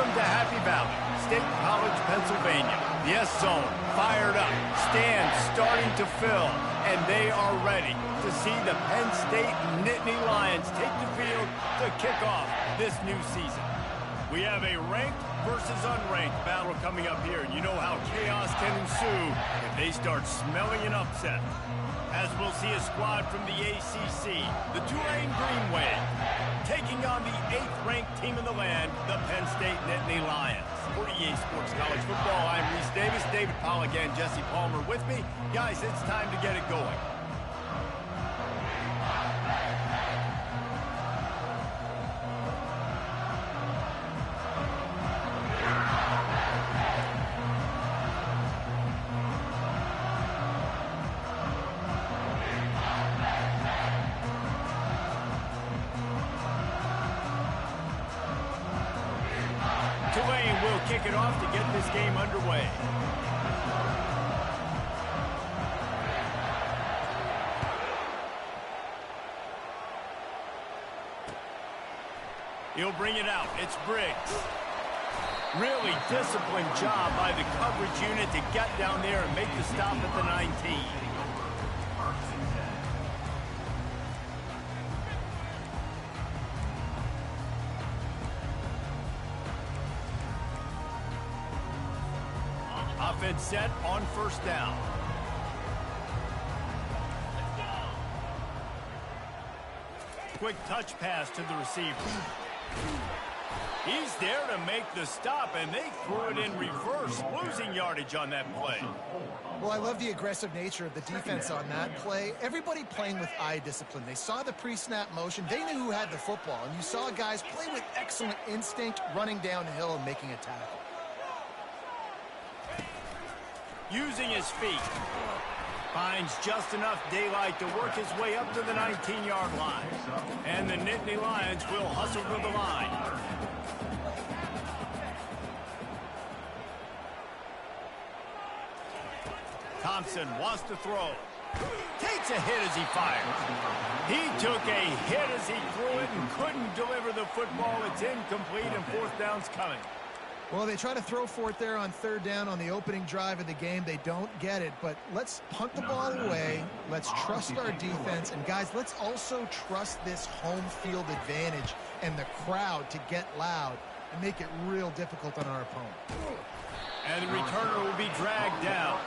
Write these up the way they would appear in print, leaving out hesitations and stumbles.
Welcome to Happy Valley, State College, Pennsylvania. The S-Zone fired up, stands starting to fill, and they are ready to see the Penn State Nittany Lions take the field to kick off this new season. We have a ranked versus unranked battle coming up here, and you know how chaos can ensue if they start smelling an upset. As we'll see a squad from the ACC, the Tulane Green Wave, taking on the 8th-ranked team in the land, the Penn State Nittany Lions. For EA Sports College Football, I'm Reese Davis, David Pollack, and Jesse Palmer with me. Guys, it's time to get it going. Tulane will kick it off to get this game underway. He'll bring it out. It's Briggs. Really disciplined job by the coverage unit to get down there and make the stop at the 19. Offense set on first down. Quick touch pass to the receiver. He's there to make the stop, and they threw it in reverse, losing yardage on that play. Well, I love the aggressive nature of the defense on that play. Everybody playing with eye discipline. They saw the pre-snap motion. They knew who had the football, and you saw guys play with excellent instinct, running downhill and making a tackle. Using his feet. Finds just enough daylight to work his way up to the 19-yard line. And the Nittany Lions will hustle to the line. Thompson wants to throw. Takes a hit as he fires. He took a hit as he threw it and couldn't deliver the football. It's incomplete and fourth down's coming. Well, they try to throw for it there on third down on the opening drive of the game. They don't get it, but let's punt the ball away. Let's trust our defense. And, guys, let's also trust this home field advantage and the crowd to get loud and make it real difficult on our opponent. And the returner will be dragged down.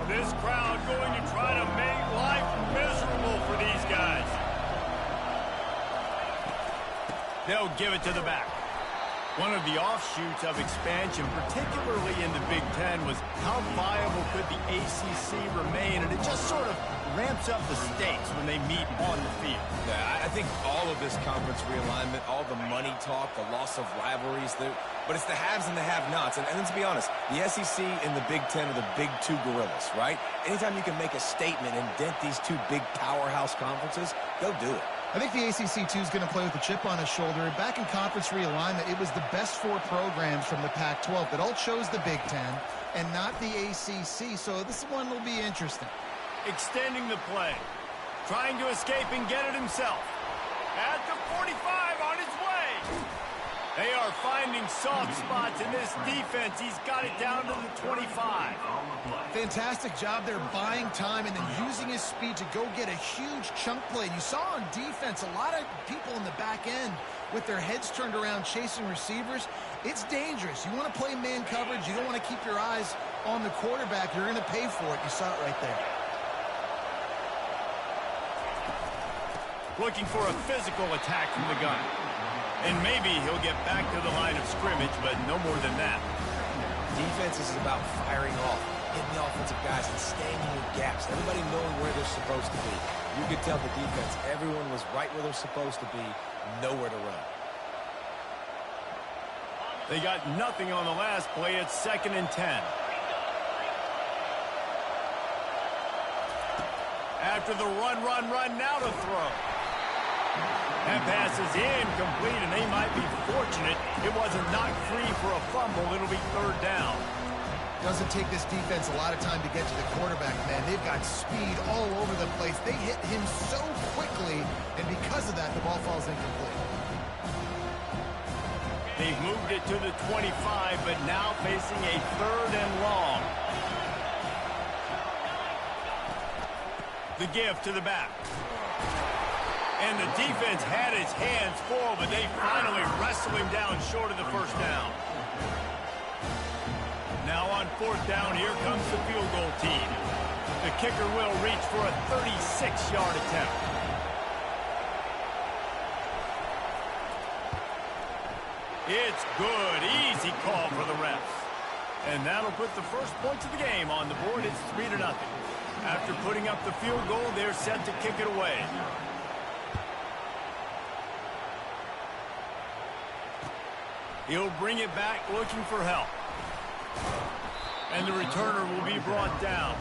This crowd going to try to make life miserable for these guys. They'll give it to the back. One of the offshoots of expansion, particularly in the Big Ten, was how viable could the ACC remain, and it just sort of ramps up the stakes when they meet on the field. Yeah, I think all of this conference realignment, all the money talk, the loss of rivalries, but it's the haves and the have-nots. And let's be honest, the SEC and the Big Ten are the big two gorillas, right? Anytime you can make a statement and dent these two big powerhouse conferences, go do it. I think the ACC, too, is going to play with a chip on his shoulder. Back in conference realignment, it was the best 4 programs from the Pac-12 that all chose the Big Ten and not the ACC, so this one will be interesting. Extending the play. Trying to escape and get it himself. At the 45 on his way. They are finding soft spots in this defense. He's got it down to the 25. Fantastic job there buying time and then using his speed to go get a huge chunk play. You saw on defense a lot of people in the back end with their heads turned around chasing receivers. It's dangerous. You want to play man coverage. You don't want to keep your eyes on the quarterback. You're going to pay for it. You saw it right there. Looking for a physical attack from the gun. And maybe he'll get back to the line of scrimmage, but no more than that. Defense is about firing off, hitting the offensive guys, and staying in your gaps. Everybody knowing where they're supposed to be. You could tell the defense, everyone was right where they're supposed to be, nowhere to run. They got nothing on the last play. It's 2nd and 10. After the run, now to throw. That pass is incomplete, and they might be fortunate it wasn't knocked free for a fumble. It'll be third down. Doesn't take this defense a lot of time to get to the quarterback, man. They've got speed all over the place. They hit him so quickly, and because of that, the ball falls incomplete. They've moved it to the 25, but now facing a third and long. The give to the back. And the defense had his hands full, but they finally wrestle him down short of the first down. Now on fourth down, here comes the field goal team. The kicker will reach for a 36-yard attempt. It's good. Easy call for the refs. And that'll put the first points of the game on the board. It's 3-0. After putting up the field goal, they're set to kick it away. He'll bring it back looking for help. And the returner will be brought down.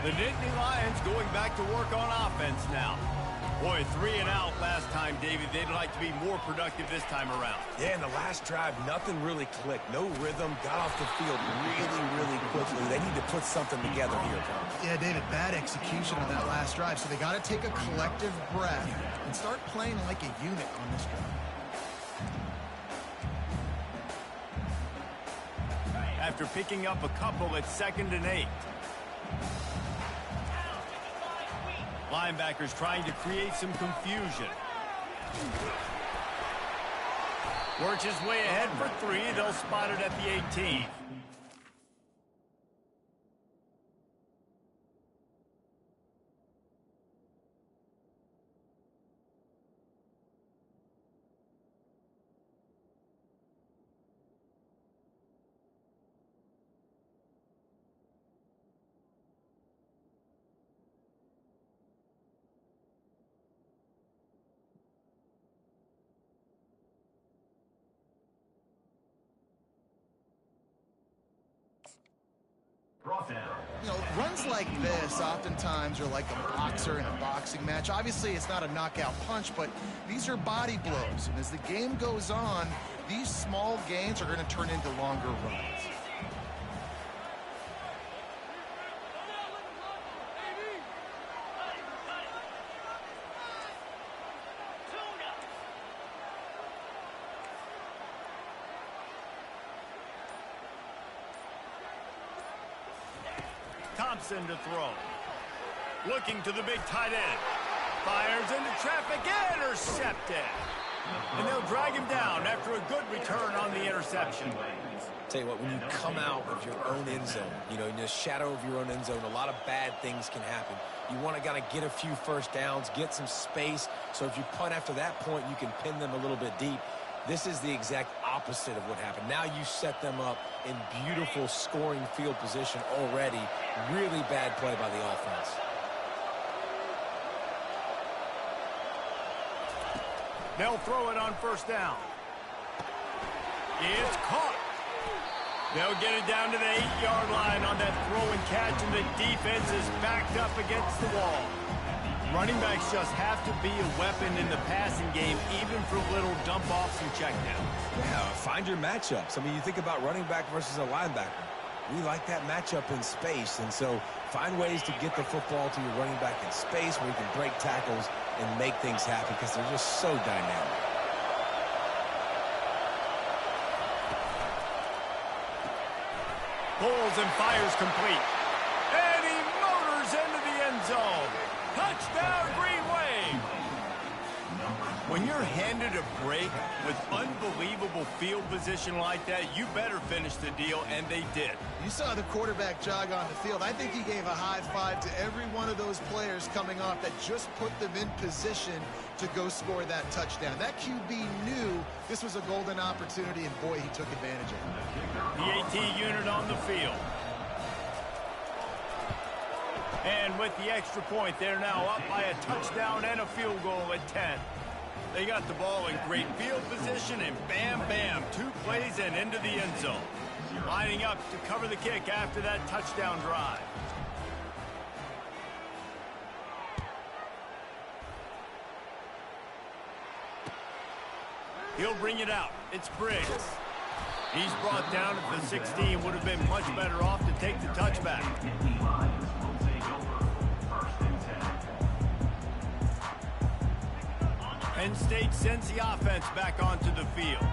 The Nittany Lions going back to work on offense now. Boy, 3 and out last time, David. They'd like to be more productive this time around. Yeah, in the last drive, nothing really clicked. No rhythm, got off the field really quickly. They need to put something together here, Tom. Yeah, David, bad execution on that last drive, so they got to take a collective breath and start playing like a unit on this drive. After picking up a couple, it's 2nd and 8. Linebackers trying to create some confusion. Works his way ahead for 3. They'll spot it at the 18. You know, runs like this oftentimes are like a boxer in a boxing match. Obviously, it's not a knockout punch, but these are body blows. And as the game goes on, these small gains are going to turn into longer runs. Thompson to throw. Looking to the big tight end. Fires into traffic. Intercepted. And they'll drag him down after a good return on the interception. Tell you what, when you come out of your own end zone, you know, in the shadow of your own end zone, a lot of bad things can happen. You want to kind of get a few first downs, get some space, so if you punt after that point, you can pin them a little bit deep. This is the exact opposite of what happened. Now you set them up in beautiful scoring field position already. Really bad play by the offense. They'll throw it on first down. It's caught. They'll get it down to the 8-yard line on that throw and catch, and the defense is backed up against the wall. Running backs just have to be a weapon in the passing game, even for little dump-offs and checkdowns. Yeah, find your matchups. I mean, you think about running back versus a linebacker. We like that matchup in space, and so find ways to get the football to your running back in space where you can break tackles and make things happen because they're just so dynamic. Pulls and fires complete. And he motors into the end zone. Touchdown, Green Wave! When you're handed a break with unbelievable field position like that, you better finish the deal, and they did. You saw the quarterback jog on the field. I think he gave a high five to every one of those players coming off that just put them in position to go score that touchdown. That QB knew this was a golden opportunity, and boy, he took advantage of it. The AT unit on the field. And with the extra point, they're now up by a touchdown and a field goal at 10. They got the ball in great field position, and bam, bam, 2 plays and into the end zone. Lining up to cover the kick after that touchdown drive. He'll bring it out. It's Briggs. He's brought down at the 16. Would have been much better off to take the touchback. Penn State sends the offense back onto the field.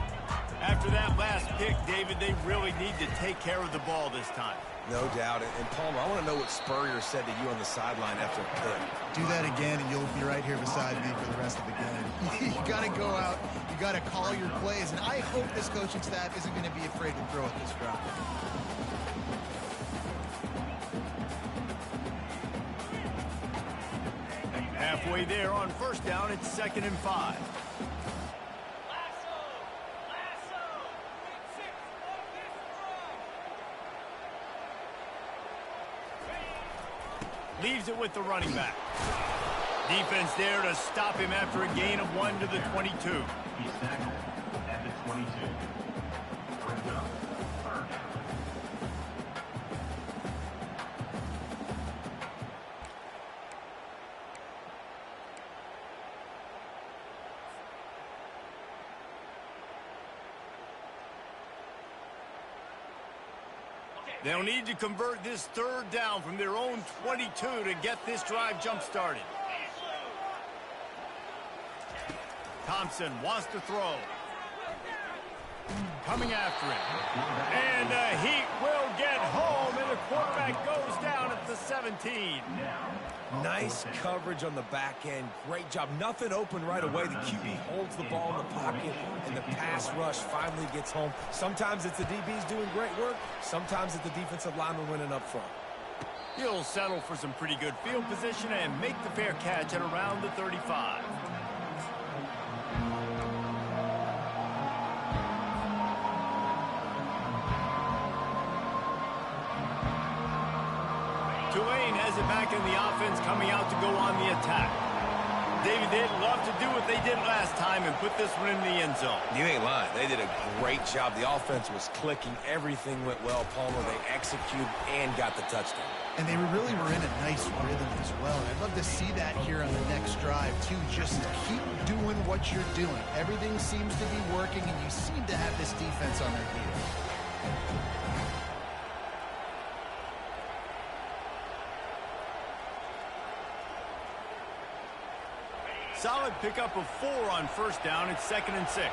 After that last pick, David, they really need to take care of the ball this time. No doubt. And Palmer, I want to know what Spurrier said to you on the sideline after a pick. Do that again, and you'll be right here beside me for the rest of the game. You got to go out. You got to call your plays. And I hope this coaching staff isn't going to be afraid to throw at this drop. Halfway there on first down, it's 2nd and 5. Leaves it with the running back. Defense there to stop him after a gain of 1 to the 22. He's tackled at the 22. Brings up 3rd down. They'll need to convert this 3rd down from their own 22 to get this drive jump-started. Thompson wants to throw. Coming after him. And the Heat will get home, and the quarterback goes down at the 17. Nice coverage on the back end. Great job. Nothing open right away. The QB holds the ball in the pocket, and the pass rush finally gets home. Sometimes it's the DBs doing great work. Sometimes it's the defensive lineman winning up front. He'll settle for some pretty good field position and make the fair catch at around the 35. Tulane has it back in the offense, coming out to go on the attack. David, they'd love to do what they did last time and put this one in the end zone. You ain't lying. They did a great job. The offense was clicking. Everything went well. Palmer, they executed and got the touchdown. And they really were in a nice rhythm as well. And I'd love to see that here on the next drive, too. Just keep doing what you're doing. Everything seems to be working, and you seem to have this defense on their heels. Solid pickup of 4 on first down. It's 2nd and 6.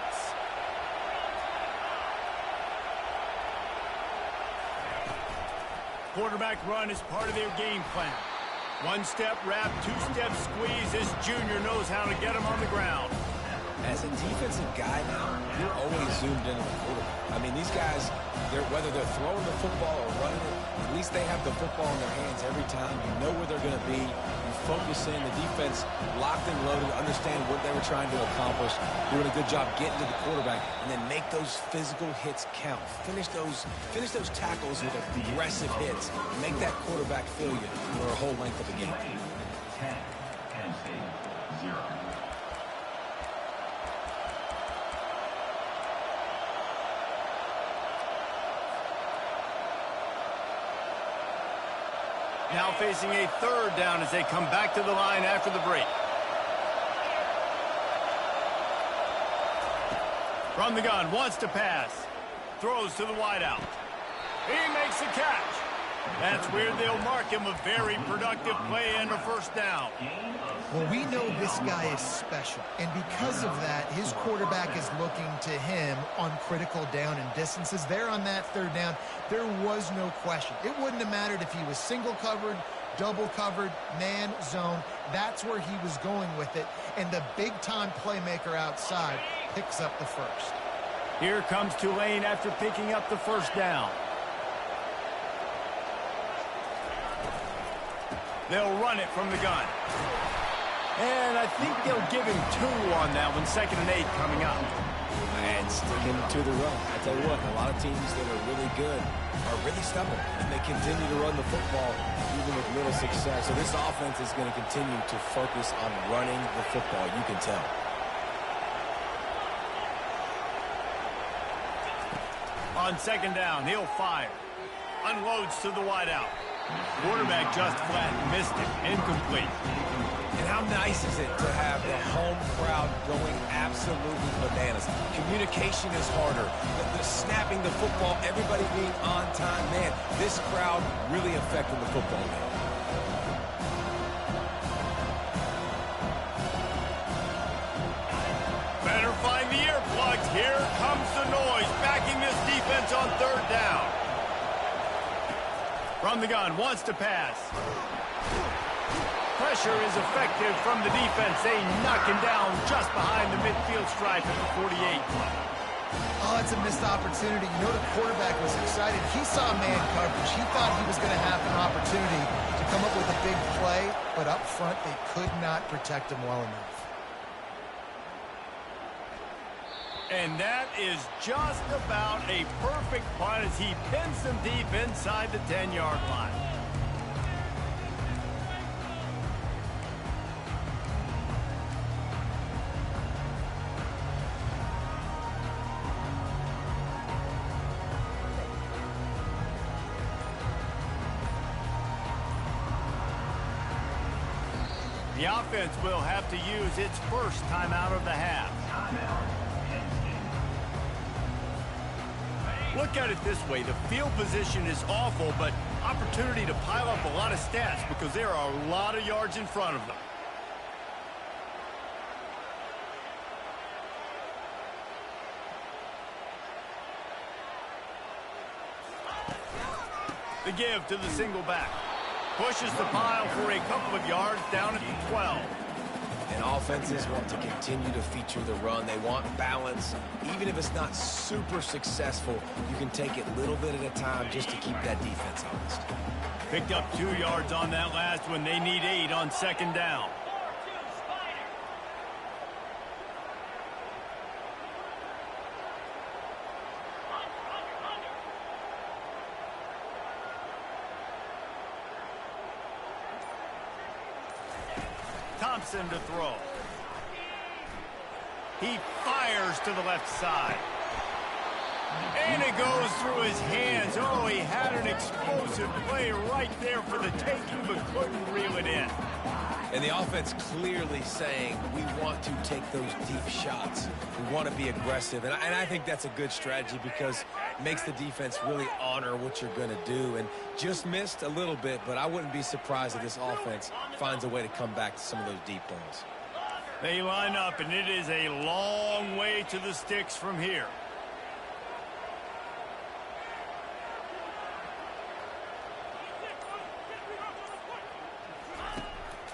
Quarterback run is part of their game plan. 1-step wrap, 2-step squeeze. This junior knows how to get him on the ground. As a defensive guy now, you're always zoomed into the quarterback. I mean, these guys, whether they're throwing the football or running it, at least they have the football in their hands every time. You know where they're going to be. You focus in. The defense locked and loaded, understand what they were trying to accomplish, doing a good job getting to the quarterback, and then make those physical hits count. Finish those tackles with aggressive hits. Make that quarterback feel you for a whole length of the game. 10, Penn State, 0. Now facing a 3rd down as they come back to the line after the break. From the gun, wants to pass. Throws to the wideout. He makes the catch. That's where they'll mark him a very productive play and a 1st down. Well, we know this guy is special, and because of that, his quarterback is looking to him on critical down and distances. There on that 3rd down, there was no question. It wouldn't have mattered if he was single covered, double covered, man, zone. That's where he was going with it, and the big-time playmaker outside picks up the 1st. Here comes Tulane after picking up the 1st down. They'll run it from the gun. And I think they'll give him 2 on that one. 2nd and 8 coming up. And sticking to the run. I tell you what, a lot of teams that are really good are really stubborn, and they continue to run the football even with little success. So this offense is going to continue to focus on running the football. You can tell. On second down, he'll fire. Unloads to the wideout. Quarterback just flat missed it. Incomplete. And how nice is it to have the home crowd going absolutely bananas? Communication is harder. The snapping the football, everybody being on time. Man, this crowd really affecting the football game. Better find the earplugs. Here comes the noise, backing this defense on third down. From the gun, wants to pass. Pressure is effective from the defense. They knock him down just behind the midfield stripe at the 48. Oh, it's a missed opportunity. You know the quarterback was excited. He saw man coverage. He thought he was going to have an opportunity to come up with a big play, but up front they could not protect him well enough. And that is just about a perfect punt as he pins them deep inside the 10-yard line. The offense will have to use its first timeout of the half. Look at it this way. The field position is awful, but opportunity to pile up a lot of stats because there are a lot of yards in front of them. The give to the single back. Pushes the pile for a couple of yards down at the 12. And offenses want to continue to feature the run. They want balance. Even if it's not super successful, you can take it a little bit at a time just to keep that defense honest. Picked up 2 yards on that last one. They need 8 on second down. Thompson to throw. He fires to the left side. And it goes through his hands. Oh, he had an explosive play right there for the taking, but couldn't reel it in. And the offense clearly saying, we want to take those deep shots. We want to be aggressive. And I think that's a good strategy because it makes the defense really honor what you're going to do. And just missed a little bit, but I wouldn't be surprised if this offense finds a way to come back to some of those deep balls. They line up, and it is a long way to the sticks from here.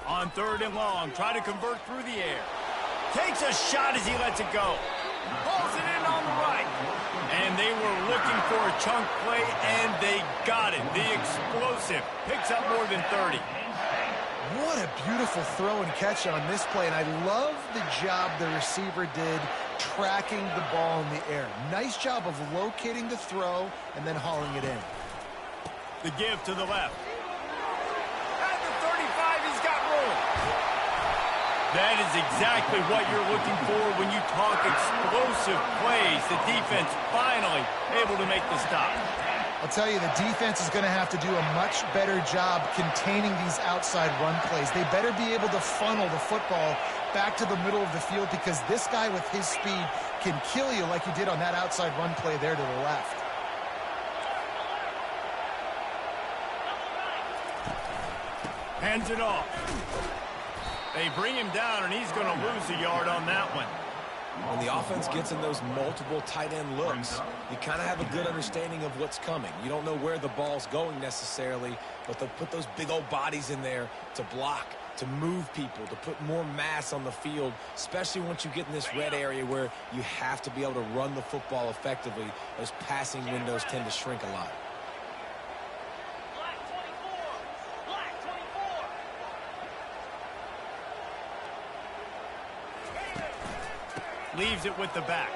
On third and long, try to convert through the air. Takes a shot as he lets it go. Pulls it in on the right. And they were looking for a chunk play, and they got it. The explosive picks up more than 30. What a beautiful throw and catch on this play, and I love the job the receiver did tracking the ball in the air. Nice job of locating the throw and then hauling it in. The give to the left. At the 35, he's got room. That is exactly what you're looking for when you talk explosive plays. The defense finally able to make the stop. I'll tell you, the defense is going to have to do a much better job containing these outside run plays. They better be able to funnel the football back to the middle of the field because this guy with his speed can kill you like he did on that outside run play there to the left. Hands it off. They bring him down, and he's going to lose a yard on that one. When the offense gets in those multiple tight end looks, you kind of have a good understanding of what's coming. You don't know where the ball's going necessarily, but they'll put those big old bodies in there to block, to move people, to put more mass on the field, especially once you get in this red area where you have to be able to run the football effectively. Those passing windows tend to shrink a lot. Leaves it with the back.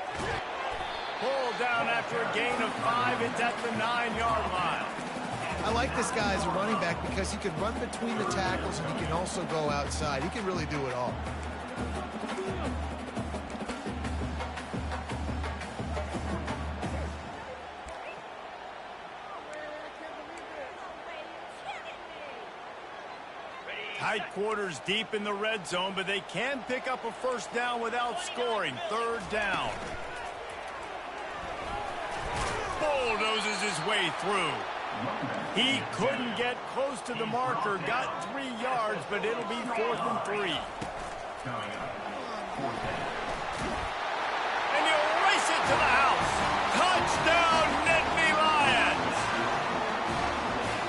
Pulled down after a gain of 5. It's at the 9-yard line. I like this guy as a running back because he can run between the tackles and he can also go outside. He can really do it all. right quarters deep in the red zone, but they can pick up a first down without scoring. Third down. Bulldozes his way through. He couldn't get close to the marker, got 3 yards, but it'll be 4th and 3. And he'll race it to the house. Touchdown, Nittany Lions!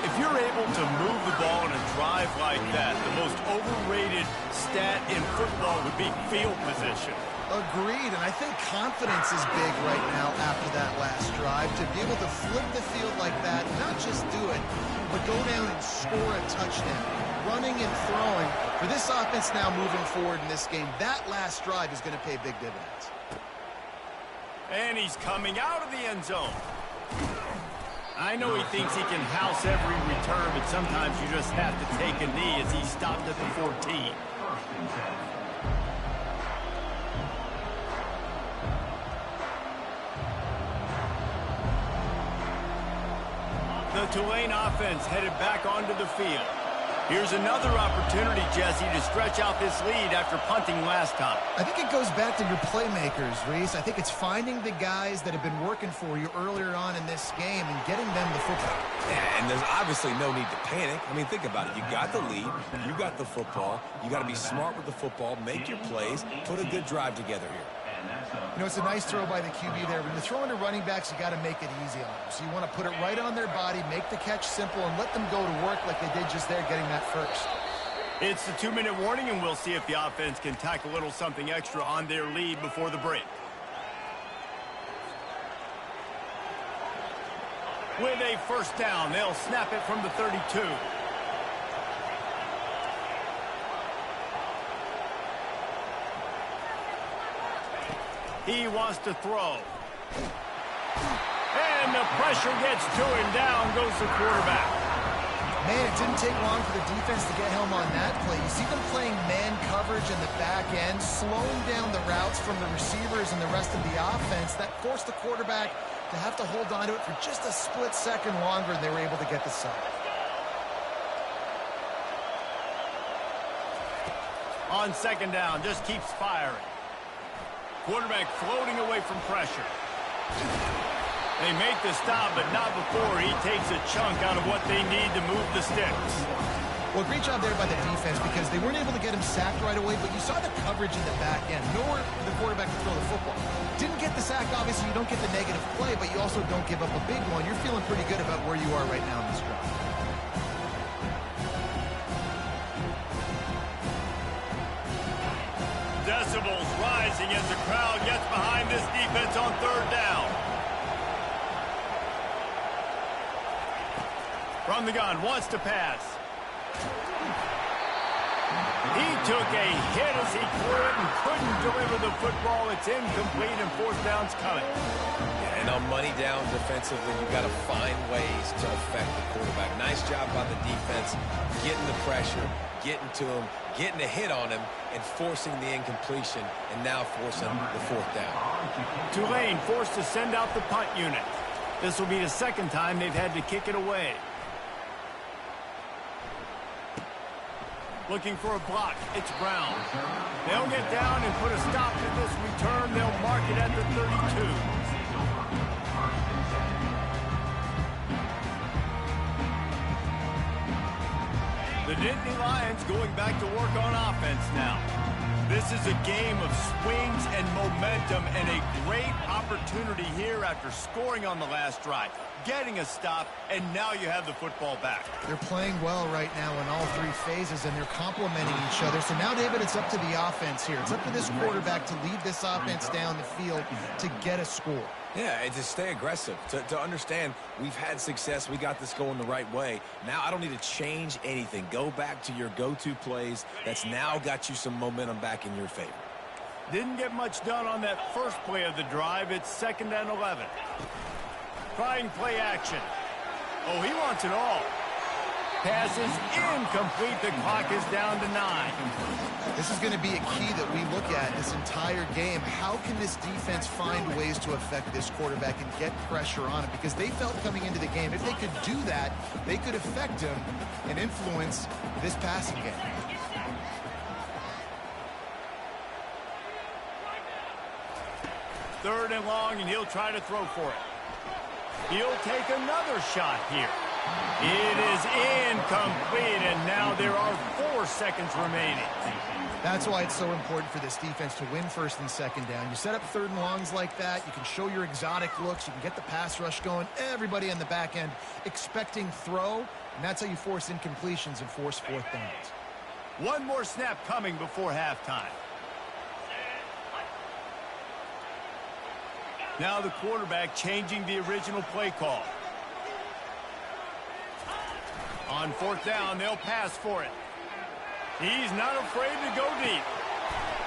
If you're able to move the ball in a drive like that, the most overrated stat in football would be field position. Agreed, and I think confidence is big right now after that last drive. To be able to flip the field like that, not just do it, but go down and score a touchdown. Running and throwing. For this offense now moving forward in this game, that last drive is going to pay big dividends. And he's coming out of the end zone. I know he thinks he can house every return, but sometimes you just have to take a knee as he stopped at the 14. The Tulane offense headed back onto the field. Here's another opportunity, Jesse, to stretch out this lead after punting last time. I think it goes back to your playmakers, Reese. I think it's finding the guys that have been working for you earlier on in this game and getting them the football. Yeah, and there's obviously no need to panic. I mean, think about it. You got the lead. You got the football. You got to be smart with the football, make your plays, put a good drive together here. You know, it's a nice throw by the QB there. When you're throwing to running backs, you got to make it easy on them. So you want to put it right on their body, make the catch simple, and let them go to work like they did just there, getting that first. It's the 2-minute warning, and we'll see if the offense can tack a little something extra on their lead before the break. With a first down, they'll snap it from the 32. He wants to throw. And the pressure gets to him. Down goes the quarterback. Man, it didn't take long for the defense to get home on that play. You see them playing man coverage in the back end, slowing down the routes from the receivers and the rest of the offense. That forced the quarterback to have to hold on to it for just a split second longer, and they were able to get the sack. On second down, just keeps firing. Quarterback floating away from pressure. They make the stop, but not before he takes a chunk out of what they need to move the sticks. Well, great job there by the defense because they weren't able to get him sacked right away, but you saw the coverage in the back end. Nowhere for the quarterback to throw the football. Didn't get the sack, obviously you don't get the negative play, but you also don't give up a big one. You're feeling pretty good about where you are right now in this drive. Decibels rising as the crowd gets behind this defense on third down. From the gun, wants to pass. He took a hit as he threw it and couldn't deliver the football. It's incomplete and fourth down's coming. Yeah, and on money down defensively, you've got to find ways to affect the quarterback. Nice job by the defense, getting the pressure, getting to him, getting a hit on him, and forcing the incompletion, and now forcing the fourth down. Tulane forced to send out the punt unit. This will be the second time they've had to kick it away. Looking for a block. It's Brown. They'll get down and put a stop to this return. They'll mark it at the 32. The Nittany Lions going back to work on offense now. This is a game of swings and momentum and a great opportunity here after scoring on the last drive, getting a stop, and now you have the football back. They're playing well right now in all three phases, and they're complementing each other. So now, David, it's up to the offense here. It's up to this quarterback to lead this offense down the field to get a score. Yeah, and to stay aggressive, to understand we've had success, we got this going the right way. Now I don't need to change anything. Go back to your go-to plays. That's now got you some momentum back in your favor. Didn't get much done on that first play of the drive. It's 2nd and 11. Trying play action. Oh, he wants it all. Pass is incomplete. The clock is down to 9. This is going to be a key that we look at this entire game. How can this defense find ways to affect this quarterback and get pressure on him? Because they felt coming into the game, if they could do that, they could affect him and influence this passing game. 3rd and long, and he'll try to throw for it. He'll take another shot here. It is incomplete, and now there are 4 seconds remaining. That's why it's so important for this defense to win 1st and 2nd down. You set up 3rd and longs like that. You can show your exotic looks. You can get the pass rush going. Everybody on the back end expecting throw, and that's how you force incompletions and force 4th downs. One more snap coming before halftime. Now the quarterback changing the original play call. On 4th down, they'll pass for it. He's not afraid to go deep.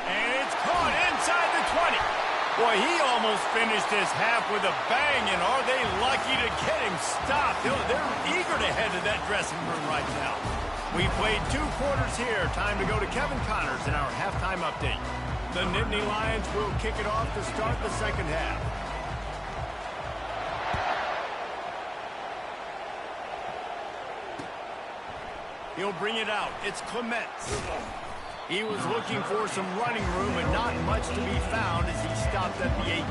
And it's caught inside the 20. Boy, he almost finished this half with a bang, and are they lucky to get him stopped? They're eager to head to that dressing room right now. We played 2 quarters here. Time to go to Kevin Connors in our halftime update. The Nittany Lions will kick it off to start the 2nd half. He'll bring it out. It's Clements. He was looking for some running room, but not much to be found as he stopped at the 18.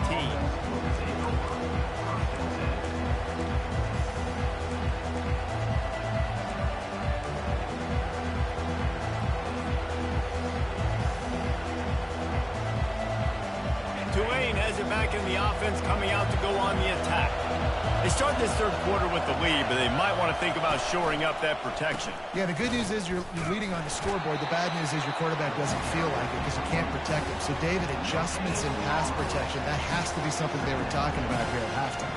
Tulane has it back in the offense, coming out to go on the attack. They start this 3rd quarter with the lead, but they might want to think about shoring up that protection. Yeah, the good news is you're leading on the scoreboard. The bad news is your quarterback doesn't feel like it because you can't protect him. So, David, adjustments in pass protection, that has to be something they were talking about here at halftime.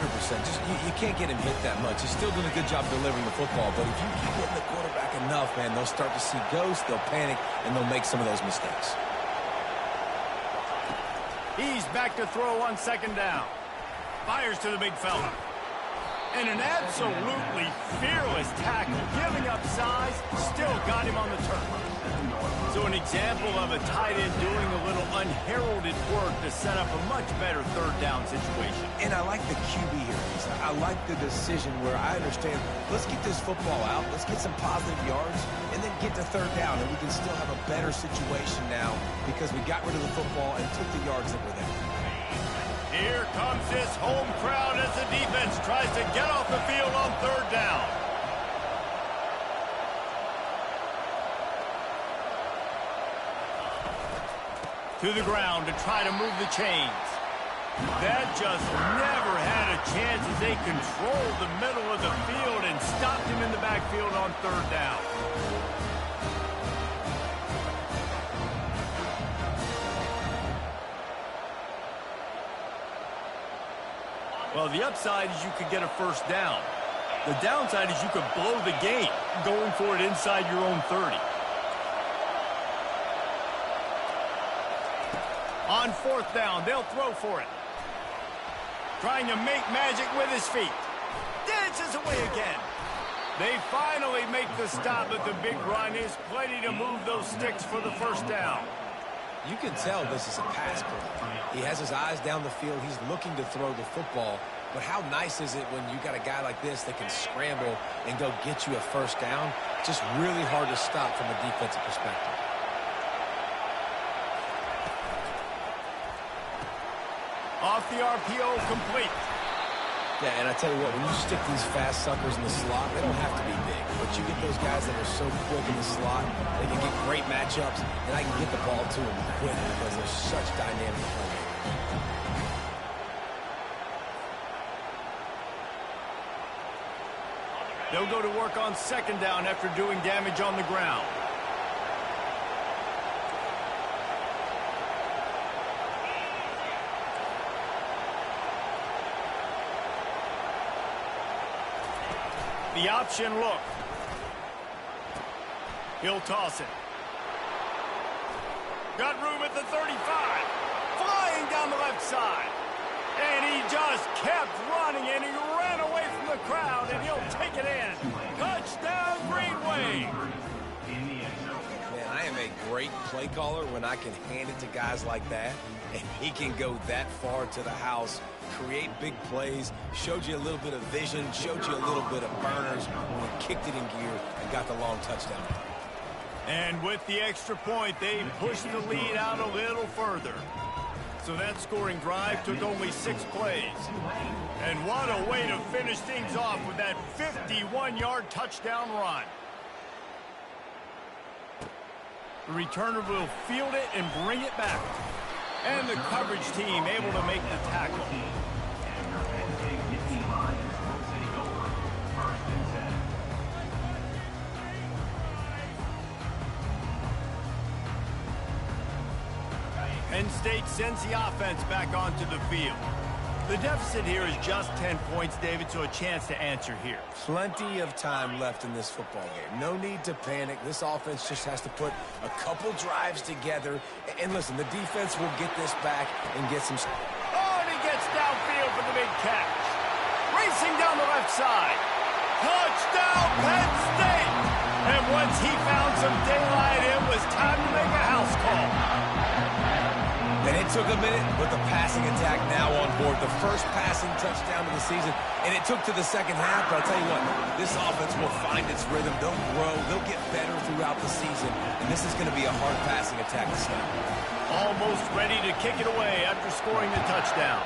100%. Just you can't get him hit that much. He's still doing a good job delivering the football, but if you keep hitting the quarterback enough, man, they'll start to see ghosts, they'll panic, and they'll make some of those mistakes. He's back to throw on 2nd down. Fires to the big fella. And an absolutely fearless tackle, giving up size, still got him on the turf. So an example of a tight end doing a little unheralded work to set up a much better 3rd down situation. And I like the QB here. I like the decision where I understand, let's get this football out, let's get some positive yards, and then get to 3rd down, and we can still have a better situation now because we got rid of the football and took the yards that were there. Here comes this home crowd as the defense tries to get off the field on 3rd down. To the ground to try to move the chains. That just never had a chance as they controlled the middle of the field and stopped him in the backfield on 3rd down. Well, the upside is you could get a 1st down. The downside is you could blow the game going for it inside your own 30. On 4th down, they'll throw for it. Trying to make magic with his feet. Dances away again. They finally make the stop, but the big run is plenty to move those sticks for the 1st down. You can tell this is a pass play. He has his eyes down the field. He's looking to throw the football. But how nice is it when you got a guy like this that can scramble and go get you a 1st down? Just really hard to stop from a defensive perspective. Off the RPO, complete. Yeah, and I tell you what, when you stick these fast suckers in the slot, they don't have to be big. But you get those guys that are so quick in the slot, they can get great matchups, and I can get the ball to them quick because they're such dynamic players. They'll go to work on 2nd down after doing damage on the ground. The option look. He'll toss it. Got room at the 35. Flying down the left side. And he just kept running, and he ran away from the crowd, and he'll take it in. Touchdown, Green Wave. Man, I am a great play caller when I can hand it to guys like that, and he can go that far to the house, create big plays, showed you a little bit of vision, showed you a little bit of burners when he kicked it in gear and got the long touchdown. And with the extra point, they pushed the lead out a little further. So that scoring drive took only 6 plays. And what a way to finish things off with that 51-yard touchdown run. The returner will field it and bring it back. And the coverage team able to make the tackle. Penn State sends the offense back onto the field. The deficit here is just 10 points, David, so a chance to answer here. Plenty of time left in this football game. No need to panic. This offense just has to put a couple drives together. And listen, the defense will get this back and get some... Oh, and he gets downfield for the big catch. Racing down the left side. Touchdown, Penn State! And once he found some daylight, it was time to make a house call. And it took a minute, but the passing attack now on board. The first passing touchdown of the season, and it took to the second half. But I'll tell you what, this offense will find its rhythm. They'll grow. They'll get better throughout the season. And this is going to be a hard passing attack to stop. Almost ready to kick it away after scoring the touchdown.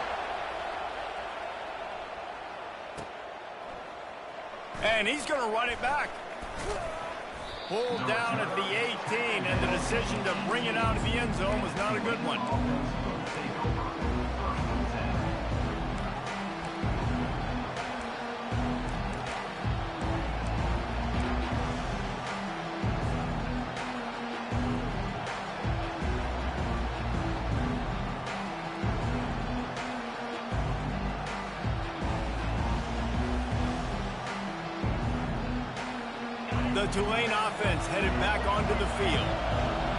And he's going to run it back. Pulled down at the 18, and the decision to bring it out of the end zone was not a good one. The Tulane offense headed back onto the field.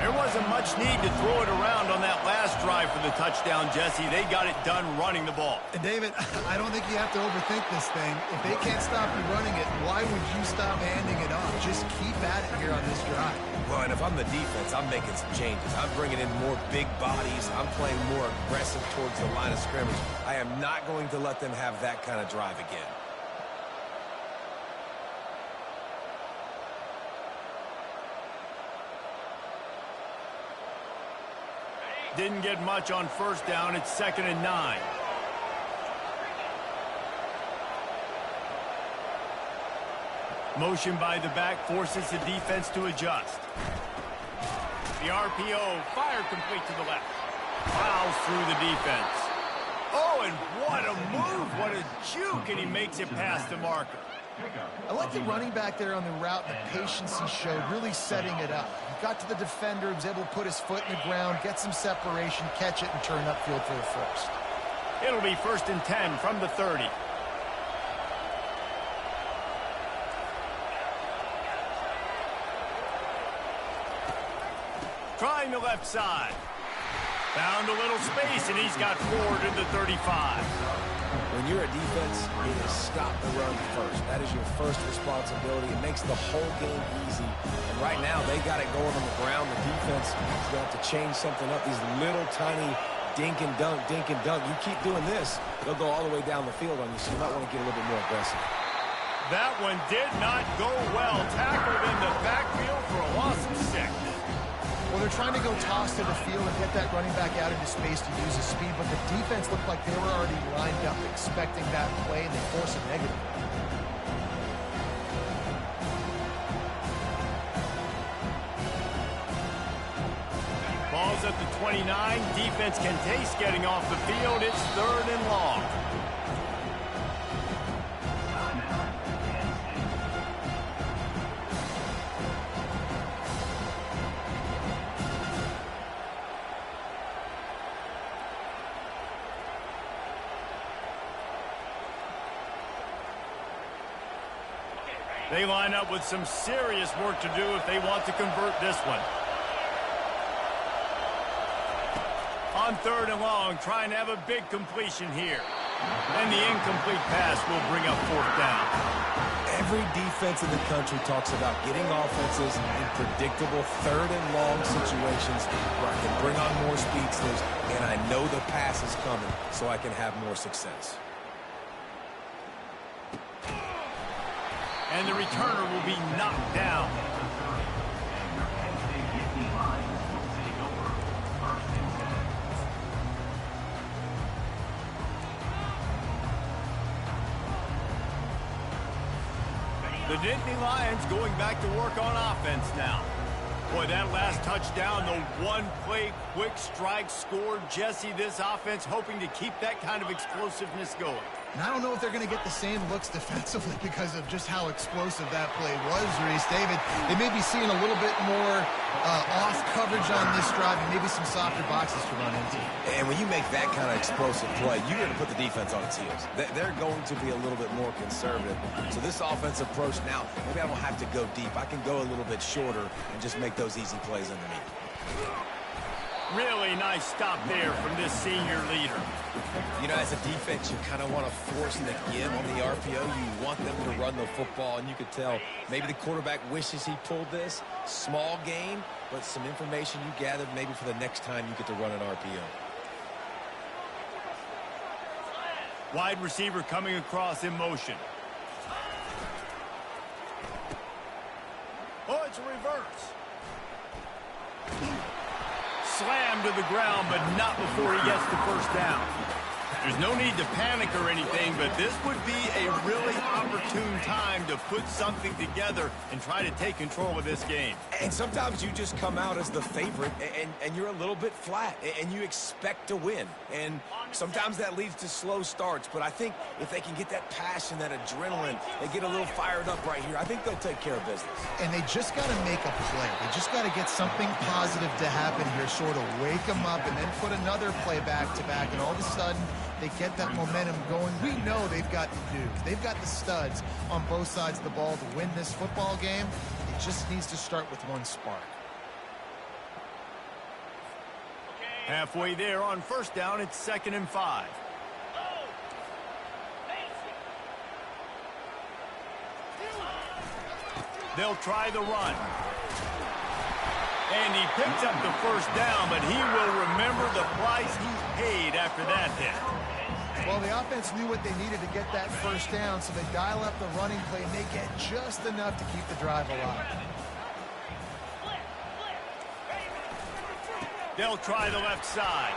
There wasn't much need to throw it around on that last drive for the touchdown, Jesse. They got it done running the ball. And David, I don't think you have to overthink this thing. If they can't stop you running it, why would you stop handing it off? Just keep at it here on this drive. Well, and if I'm the defense, I'm making some changes. I'm bringing in more big bodies. I'm playing more aggressive towards the line of scrimmage. I am not going to let them have that kind of drive again. Didn't get much on first down. It's 2nd and 9. Motion by the back forces the defense to adjust. The RPO fired complete to the left. Fouls through the defense. Oh, and what a move. What a juke, and he makes it past the marker. I like the running back there on the route, the patience he showed, really setting it up. He got to the defender, was able to put his foot in the ground, get some separation, catch it, and turn upfield for the first. It'll be 1st and 10 from the 30. Trying the left side. Found a little space, and he's got forward to the 35. When you're a defense, it is stop the run first. That is your first responsibility. It makes the whole game easy. And right now, they got it going on the ground. The defense is going to have to change something up. These little tiny dink and dunk, dink and dunk. You keep doing this, they'll go all the way down the field on you, so you might want to get a little bit more aggressive. That one did not go well. Tackled in the backfield for a loss of 6. Well, they're trying to go toss to the field and get that running back out into space to use his speed, but the defense looked like they were already lined up expecting that play, and they force it negative. Ball's at the 29. Defense can taste getting off the field. It's 3rd and long. They line up with some serious work to do if they want to convert this one. On 3rd and long, trying to have a big completion here. And the incomplete pass will bring up 4th down. Every defense in the country talks about getting offenses in predictable 3rd and long situations where I can bring on more speedsters, and I know the pass is coming, so I can have more success. And the returner will be knocked down. The Nittany Lions going back to work on offense now. Boy, that last touchdown, the one-play quick strike scored. Jesse, this offense hoping to keep that kind of explosiveness going. And I don't know if they're going to get the same looks defensively because of just how explosive that play was, Reese. David, they may be seeing a little bit more off coverage on this drive and maybe some softer boxes to run into. And when you make that kind of explosive play, you're going to put the defense on its heels. They're going to be a little bit more conservative. So this offensive approach now, maybe I don't have to go deep. I can go a little bit shorter and just make those easy plays underneath. Really nice stop there from this senior leader. You know, as a defense, you kind of want to force the give on the RPO. You want them to run the football, and you could tell maybe the quarterback wishes he pulled this. Small game, but some information you gathered maybe for the next time you get to run an RPO. Wide receiver coming across in motion. Oh, it's a reverse. Slammed to the ground, but not before he gets the first down. There's no need to panic or anything, but this would be a really opportune time to put something together and try to take control of this game. And sometimes you just come out as the favorite, and you're a little bit flat, and you expect to win. And sometimes that leads to slow starts, but I think if they can get that passion, that adrenaline, they get a little fired up right here, I think they'll take care of business. And they just got to make a play. They just got to get something positive to happen here, sort of wake them up, and then put another play back-to-back, and all of a sudden, they get that momentum going. We know they've got the dudes. They've got the studs on both sides of the ball to win this football game. It just needs to start with one spark. Halfway there on first down, it's 2nd and 5. They'll try the run. And he picks up the first down, but he will remember the price he paid after that hit. Well, the offense knew what they needed to get that first down, so they dial up the running play, and they get just enough to keep the drive alive. They'll try the left side.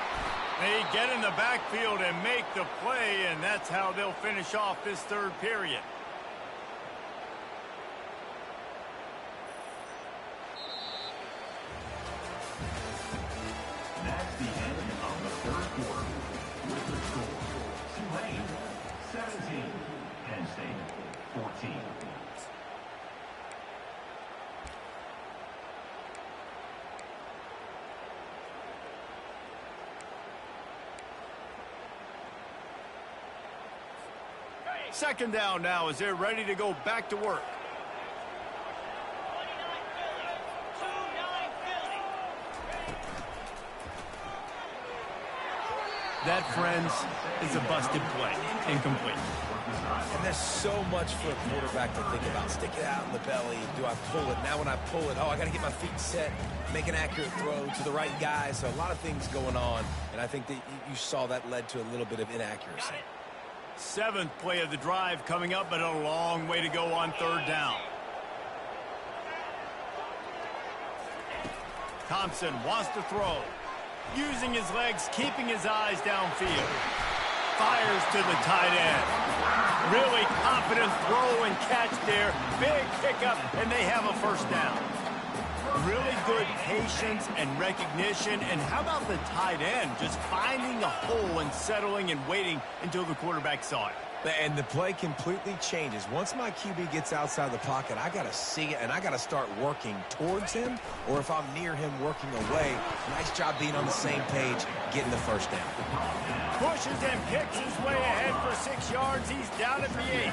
They get in the backfield and make the play, and that's how they'll finish off this third period. That's the end of the third quarter. With the score, Tulane 17, Penn State 14. Second down now as they're ready to go back to work. That, friends, is a busted play. Incomplete. And there's so much for a quarterback to think about. Stick it out in the belly. Do I pull it? Now when I pull it, I got to get my feet set, make an accurate throw to the right guy. So a lot of things going on, and I think that you saw that led to a little bit of inaccuracy. 7th play of the drive coming up, but a long way to go on third down. Thompson wants to throw. Using his legs, keeping his eyes downfield. Fires to the tight end. Really confident throw and catch there. Big pickup, and they have a first down. Really good patience and recognition. And how about the tight end just finding a hole and settling and waiting until the quarterback saw it? And the play completely changes. Once my QB gets outside the pocket, I got to see it, and I got to start working towards him, or if I'm near him, working away. Nice job being on the same page, getting the first down. Pushes and picks his way ahead for 6 yards. He's down at the 8.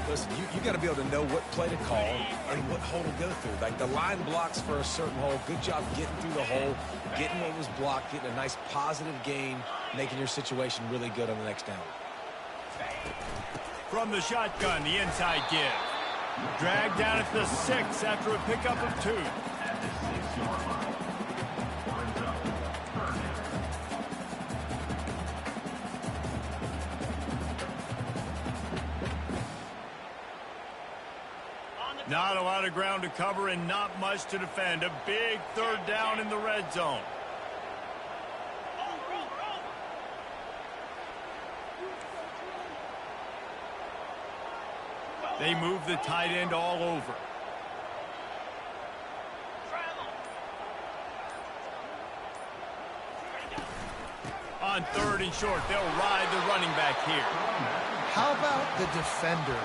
Listen, you got to be able to know what play to call and what hole to go through. Like the line blocks for a certain hole. Good job getting through the hole, getting what was blocked, getting a nice positive gain, making your situation really good on the next down. From the shotgun, the inside give. Dragged down at the 6 after a pickup of 2. At the 6-yard line. Brings up third down. Not a lot of ground to cover and not much to defend. A big third down in the red zone. They move the tight end all over. On 3rd and short, they'll ride the running back here. How about the defender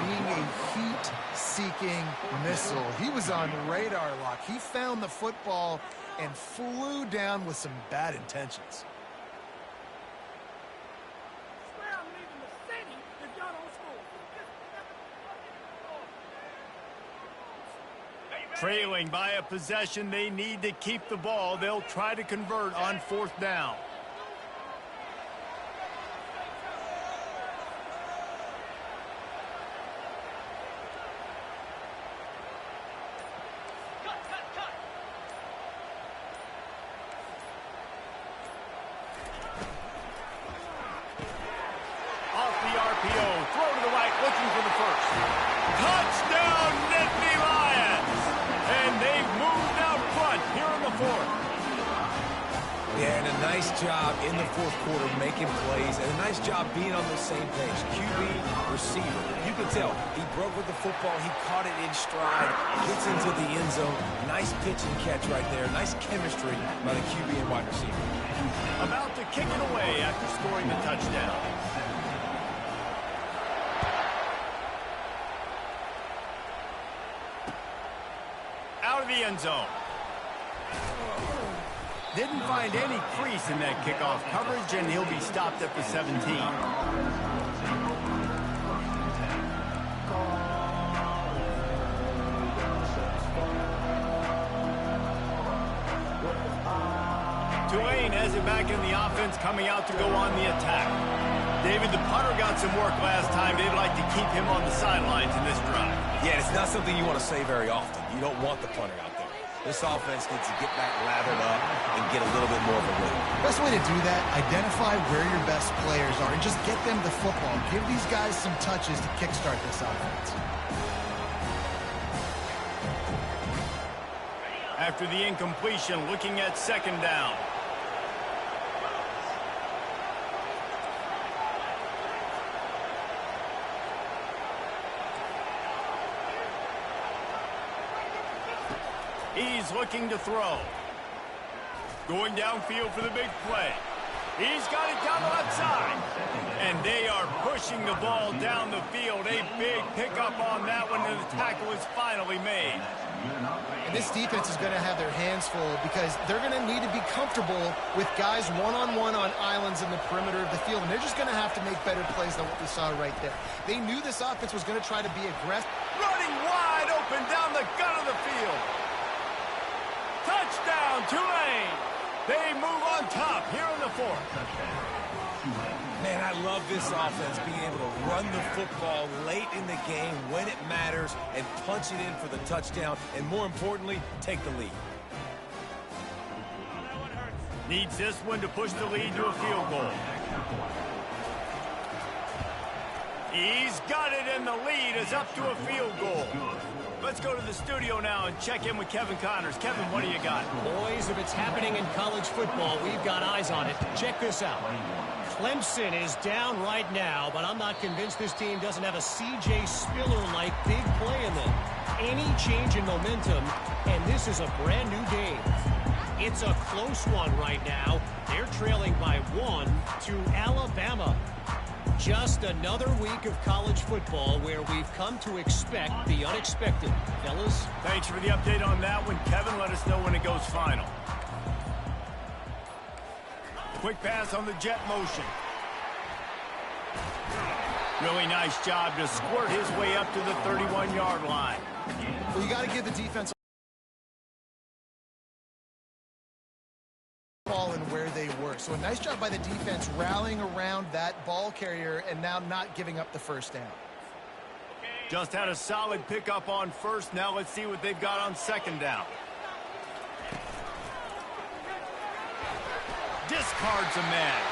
being a heat-seeking missile? He was on radar lock. He found the football and flew down with some bad intentions. Trailing by a possession, they need to keep the ball. They'll try to convert on 4th down. Off the RPO, throw to the right, looking for the first. Touchdown, Nittany Lions! And they've moved out front here in the 4th. Yeah, and a nice job in the 4th quarter making plays, and a nice job being on the same page. QB, receiver. You can tell he broke with the football. He caught it in stride, gets into the end zone. Nice pitch and catch right there. Nice chemistry by the QB and wide receiver. About to kick it away after scoring the touchdown. Out of the end zone. Didn't find any crease in that kickoff coverage, and he'll be stopped at the 17. Tulane has it back in the offense, coming out to go on the attack. David, the punter got some work last time. They'd like to keep him on the sidelines in this drive. Yeah, it's not something you want to say very often. You don't want the punter out there. This offense needs to get back lathered up and get a little bit more of a rhythm. Best way to do that, identify where your best players are and just get them the football. Give these guys some touches to kickstart this offense. After the incompletion, looking at 2nd down. He's looking to throw. Going downfield for the big play. He's got it down the left side. And they are pushing the ball down the field. A big pickup on that one, and the tackle is finally made. And this defense is going to have their hands full because they're going to need to be comfortable with guys one-on-one on islands in the perimeter of the field. And they're just going to have to make better plays than what we saw right there. They knew this offense was going to try to be aggressive. Running wide open down the gut of the field. Touchdown, Tulane. They move on top here in the 4th. Man, I love this offense being able to run the football late in the game when it matters and punch it in for the touchdown and, more importantly, take the lead. Needs this one to push the lead to a field goal. He's got it, and the lead is up to a field goal. Let's go to the studio now and check in with Kevin Connors. Kevin, what do you got? Boys, if it's happening in college football, we've got eyes on it. Check this out. Clemson is down right now, but I'm not convinced this team doesn't have a C.J. Spiller-like big play in them. Any change in momentum, and this is a brand new game. It's a close one right now. They're trailing by 1 to Alabama. Just another week of college football where we've come to expect the unexpected. Fellas? Thanks for the update on that one, Kevin. Let us know when it goes final. Quick pass on the jet motion. Really nice job to squirt his way up to the 31-yard line. Well, you got to give the defense ball and where they were. So a nice job by the defense rallying around that ball carrier and now not giving up the first down. Just had a solid pickup on first. Now let's see what they've got on 2nd down. Discards a man.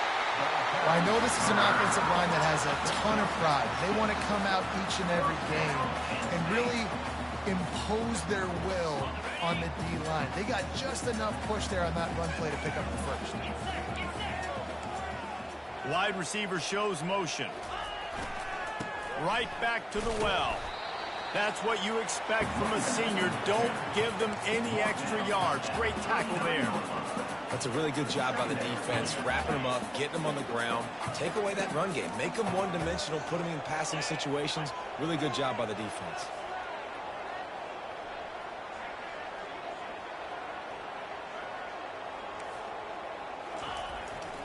Well, I know this is an offensive line that has a ton of pride. They want to come out each and every game and really impose their will on the D-line. They got just enough push there on that run play to pick up the first. Wide receiver shows motion. Right back to the well. That's what you expect from a senior. Don't give them any extra yards. Great tackle there. That's a really good job by the defense, wrapping them up, getting them on the ground. Take away that run game. Make them one-dimensional, put them in passing situations. Really good job by the defense.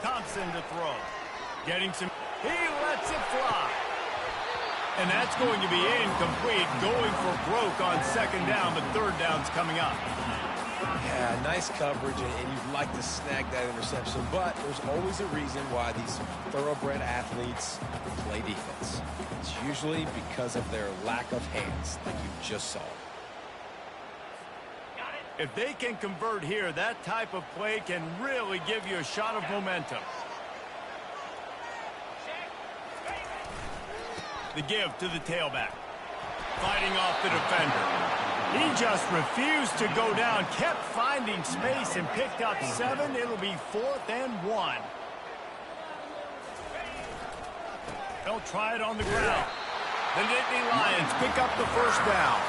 Thompson to throw. Getting some. He lets it fly. And that's going to be incomplete. Going for broke on second down, but third down's coming up. Yeah, nice coverage, and you'd like to snag that interception, but there's always a reason why these thoroughbred athletes play defense. It's usually because of their lack of hands, like you just saw. If they can convert here, that type of play can really give you a shot of momentum. The give to the tailback. Fighting off the defender. He just refused to go down, kept finding space and picked up 7. It'll be 4th and 1. They'll try it on the ground. The Nittany Lions pick up the first down.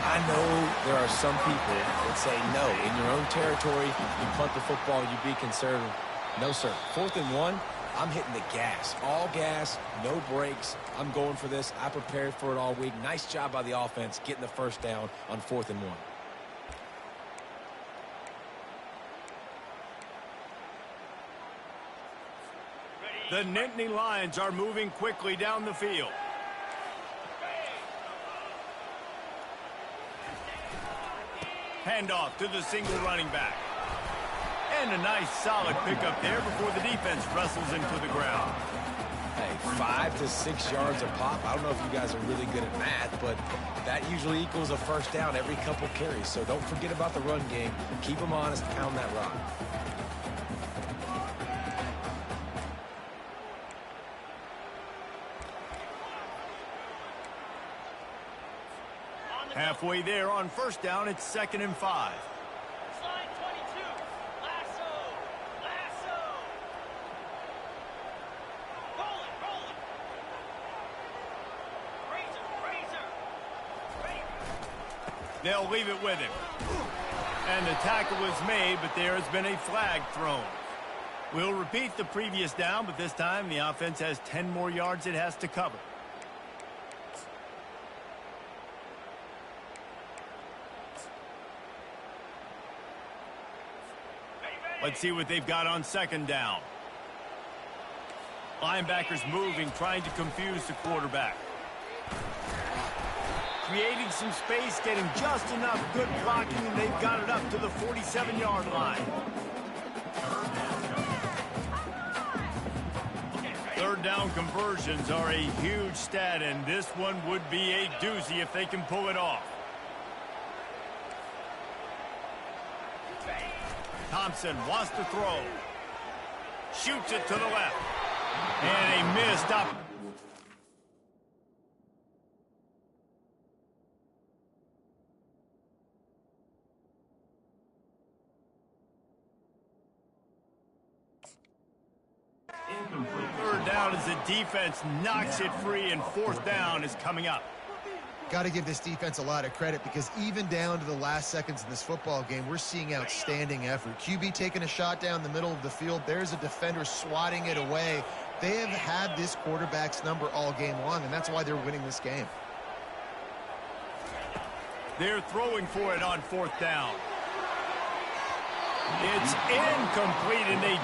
I know there are some people that say, no, in your own territory, you punt the football, you be conservative. No, sir. 4th and 1. I'm hitting the gas. All gas, no brakes. I'm going for this. I prepared for it all week. Nice job by the offense getting the first down on 4th and 1. The Nittany Lions are moving quickly down the field. Handoff to the single running back. And a nice solid pickup there before the defense wrestles him to the ground. Hey, 5 to 6 yards a pop. I don't know if you guys are really good at math, but that usually equals a first down every couple carries. So don't forget about the run game. Keep them honest, pound that rock. Halfway there on first down, it's 2nd and 5. They'll leave it with him. And the tackle is made, but there has been a flag thrown. We'll repeat the previous down, but this time the offense has 10 more yards it has to cover. Let's see what they've got on second down. Linebackers moving, trying to confuse the quarterback. Creating some space, getting just enough good blocking, and they've got it up to the 47-yard line. Third down conversions are a huge stat, and this one would be a doozy if they can pull it off. Thompson wants to throw. Shoots it to the left. And a missed up. Third down as the defense knocks it free, and 4th down is coming up. Got to give this defense a lot of credit, because even down to the last seconds of this football game, we're seeing outstanding effort. QB taking a shot down the middle of the field. There's a defender swatting it away. They have had this quarterback's number all game long, and that's why they're winning this game. They're throwing for it on 4th down. It's incomplete, and they